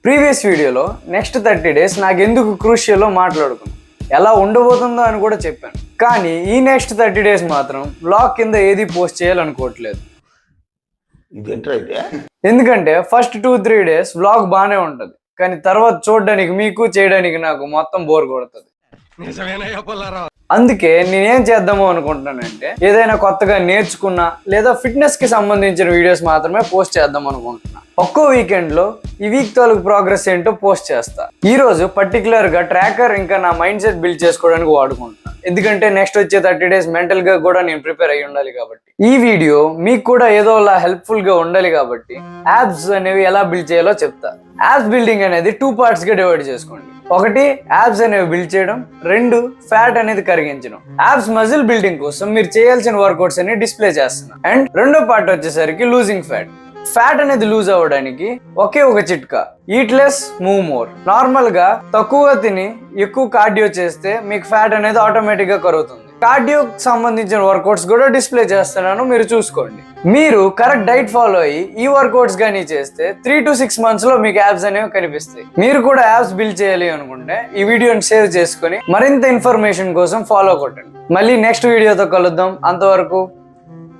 Previous వీడియోలో next 30 days నాకు ఎందుకు క్రూషియల్లో మాట్లాడుకున్నాను, ఎలా ఉండబోతుందో అని కూడా చెప్పాను. కానీ ఈ నెక్స్ట్ 30 డేస్ మాత్రం వ్లాగ్ కింద ఏది పోస్ట్ చేయాలనుకోవట్లేదు. ఎందుకంటే ఫస్ట్ 2-3 డేస్ వ్లాగ్ బాగానే ఉంటుంది, కానీ తర్వాత చూడడానికి మీకు చేయడానికి నాకు మొత్తం బోర్ కొడుతుంది. అందుకే నేనేం చేద్దాము అనుకుంటున్నానంటే ఏదైనా కొత్తగా నేర్చుకున్నా లేదా ఫిట్నెస్ కి సంబంధించిన వీడియోస్ మాత్రమే పోస్ట్ చేద్దాం అనుకుంటున్నా. ఒక్కో వీకెండ్ లో ఈ వీక్ తాలూకు ప్రోగ్రెస్ ఏంటో పోస్ట్ చేస్తా. ఈ రోజు పర్టికులర్ గా ట్రాకర్ ఇంకా నా మైండ్ సెట్ బిల్డ్ చేసుకోవడానికి వాడుకుంటున్నా. ఎందుకంటే నెక్స్ట్ వచ్చే 30 డేస్ మెంటల్ గా కూడా నేను ప్రిపేర్ అయ్యి ఉండాలి కాబట్టి. ఈ వీడియో మీకు కూడా ఏదోలా హెల్ప్ఫుల్ గా ఉండాలి కాబట్టి యాప్స్ అనేవి ఎలా బిల్డ్ చేయాలో చెప్తా. యాప్స్ బిల్డింగ్ అనేది 2 పార్ట్స్ గా డివైడ్ చేసుకోండి. ఒకటి యాప్స్ అనేవి బిల్డ్ చేయడం, 2 ఫ్యాట్ అనేది కరిగించడం. యాప్స్ మజిల్ బిల్డింగ్ కోసం మీరు చేయాల్సిన వర్కౌట్స్ అన్ని డిస్ప్లే చేస్తున్నా. అండ్ రెండో పార్ట్ వచ్చేసరికి లూజింగ్ ఫ్యాట్. ఫ్యాట్ అనేది లూజ్ అవ్వడానికి ఒకే ఒక చిట్కా, eat less move more. Normal గా తక్కువగా తిని ఎక్కువ కార్డియో చేస్తే మీకు ఫ్యాట్ అనేది ఆటోమేటిక్ గా కరుగుతుంది. కార్డియో సంబంధించిన వర్కౌట్స్ కూడా డిస్ప్లే చేస్తున్నాను, మీరు చూసుకోండి. మీరు కరెక్ట్ డైట్ ఫాలో అయ్యి ఈ వర్కౌట్స్ కానీ చేస్తే 3 to 6 months లో మీకు యాప్స్ అనేవి కనిపిస్తాయి. మీరు కూడా యాప్స్ బిల్డ్ చేయాలి అనుకుంటే ఈ వీడియోని సేవ్ చేసుకుని మరింత ఇన్ఫర్మేషన్ కోసం ఫాలో కొట్టండి. మళ్ళీ నెక్స్ట్ వీడియోతో కలుద్దాం. అంతవరకు